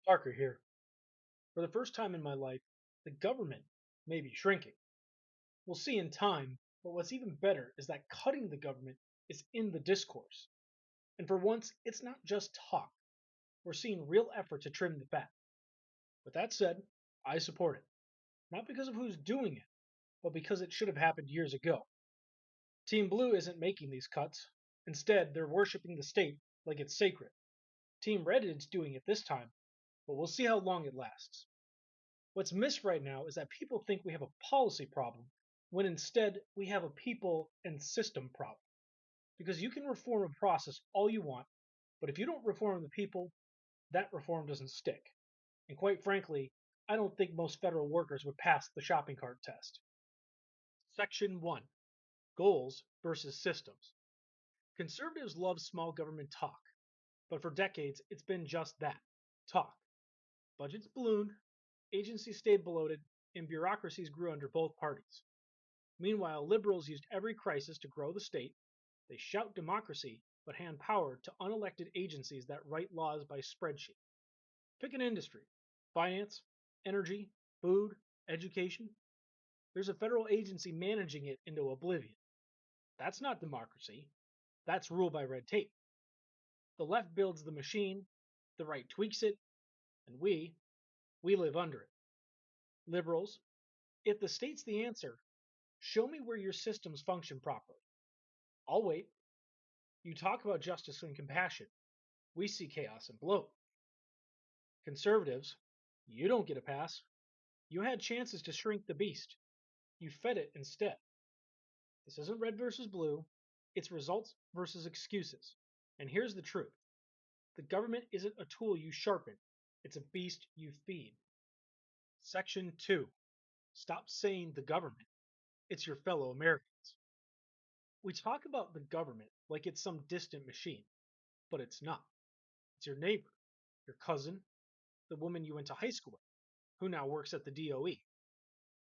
Parker here. For the first time in my life, the government may be shrinking. We'll see in time, but what's even better is that cutting the government is in the discourse. And for once, it's not just talk. We're seeing real effort to trim the fat. With that said, I support it. Not because of who's doing it, but because it should have happened years ago. Team Blue isn't making these cuts. Instead, they're worshiping the state like it's sacred. Team Red is doing it this time, but we'll see how long it lasts. What's missed right now is that people think we have a policy problem when instead we have a people and system problem. Because you can reform a process all you want, but if you don't reform the people, that reform doesn't stick. And quite frankly, I don't think most federal workers would pass the shopping cart test. Section 1: Goals versus Systems. Conservatives love small government talk, but for decades it's been just that: talk. Budgets ballooned, agencies stayed bloated, and bureaucracies grew under both parties. Meanwhile, liberals used every crisis to grow the state. They shout democracy, but hand power to unelected agencies that write laws by spreadsheet. Pick an industry: finance, energy, food, education. There's a federal agency managing it into oblivion. That's not democracy. That's rule by red tape. The left builds the machine, the right tweaks it, and we live under it. Liberals, if the state's the answer, show me where your systems function properly. I'll wait. You talk about justice and compassion. We see chaos and bloat. Conservatives, you don't get a pass. You had chances to shrink the beast. You fed it instead. This isn't red versus blue, it's results versus excuses. And here's the truth: the government isn't a tool you sharpen, it's a beast you feed. Section 2: Stop saying the government. It's your fellow Americans. We talk about the government like it's some distant machine, but it's not. It's your neighbor, your cousin, the woman you went to high school with, who now works at the DOE.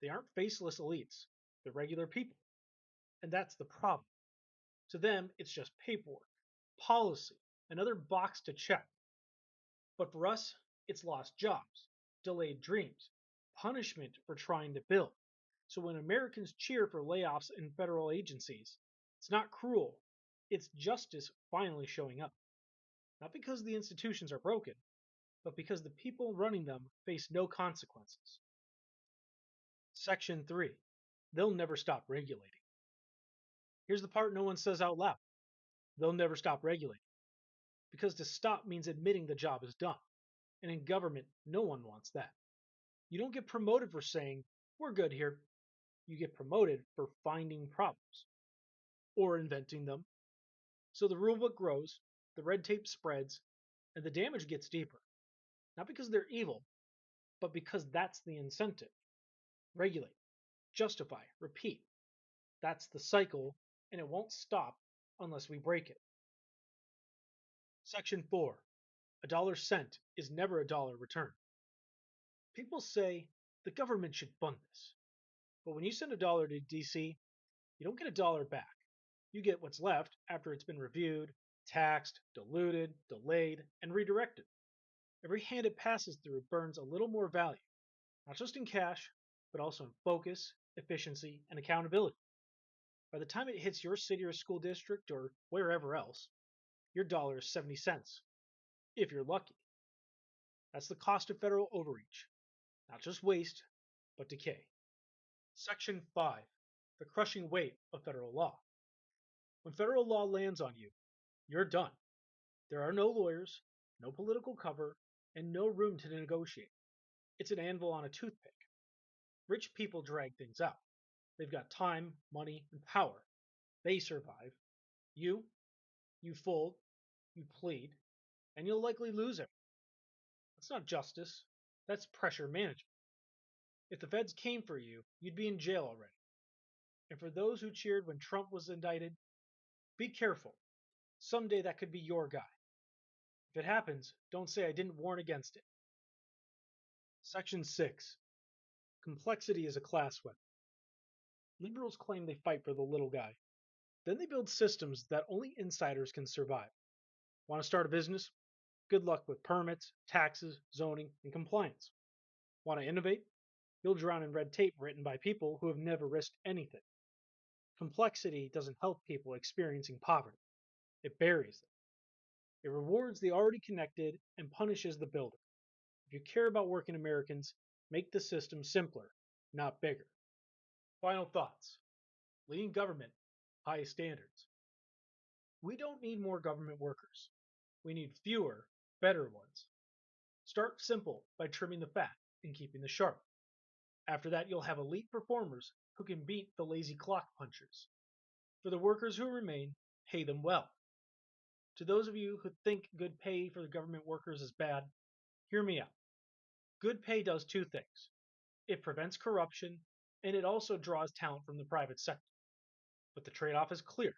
They aren't faceless elites, they're regular people. And that's the problem. To them, it's just paperwork, policy, another box to check. But for us, it's lost jobs, delayed dreams, punishment for trying to build. So when Americans cheer for layoffs in federal agencies, it's not cruel, it's justice finally showing up. Not because the institutions are broken, but because the people running them face no consequences. Section 3: They'll never stop regulating. Here's the part no one says out loud: they'll never stop regulating. Because to stop means admitting the job is done. And in government, no one wants that. You don't get promoted for saying, we're good here. You get promoted for finding problems or inventing them. So the rulebook grows, the red tape spreads, and the damage gets deeper. Not because they're evil, but because that's the incentive. Regulate, justify, repeat. That's the cycle, and it won't stop unless we break it. Section 4: A dollar sent is never a dollar returned. People say the government should fund this. But when you send a dollar to DC, you don't get a dollar back. You get what's left after it's been reviewed, taxed, diluted, delayed, and redirected. Every hand it passes through burns a little more value, not just in cash, but also in focus, efficiency, and accountability. By the time it hits your city or school district or wherever else, your dollar is 70 cents, if you're lucky. That's the cost of federal overreach. Not just waste, but decay. Section 5: The crushing weight of federal law. When federal law lands on you, you're done. There are no lawyers, no political cover, and no room to negotiate. It's an anvil on a toothpick. Rich people drag things out. They've got time, money, and power. They survive. You, you fold, you plead, and you'll likely lose it. That's not justice. That's pressure management. If the feds came for you, you'd be in jail already. And for those who cheered when Trump was indicted, be careful. Someday that could be your guy. If it happens, don't say I didn't warn against it. Section 6: Complexity is a class weapon. Liberals claim they fight for the little guy. Then they build systems that only insiders can survive. Want to start a business? Good luck with permits, taxes, zoning, and compliance. Want to innovate? You'll drown in red tape written by people who have never risked anything. Complexity doesn't help people experiencing poverty, it buries them. It rewards the already connected and punishes the builder. If you care about working Americans, make the system simpler, not bigger. Final thoughts. Lean government, high standards. We don't need more government workers. We need fewer, better ones. Start simple by trimming the fat and keeping the sharp. After that, you'll have elite performers who can beat the lazy clock punchers. For the workers who remain, pay them well. To those of you who think good pay for the government workers is bad, hear me out. Good pay does two things: it prevents corruption, and it also draws talent from the private sector. But the trade off is clear: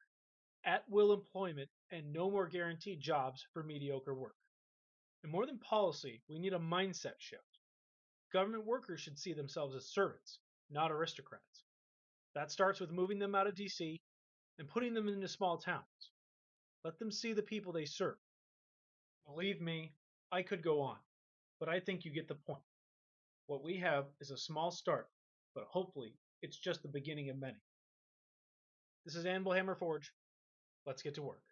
at will employment and no more guaranteed jobs for mediocre work. And more than policy, we need a mindset shift. Government workers should see themselves as servants, not aristocrats. That starts with moving them out of DC and putting them into small towns. Let them see the people they serve. Believe me, I could go on, but I think you get the point. What we have is a small start, but hopefully it's just the beginning of many. This is AnvilHammerForge. Let's get to work.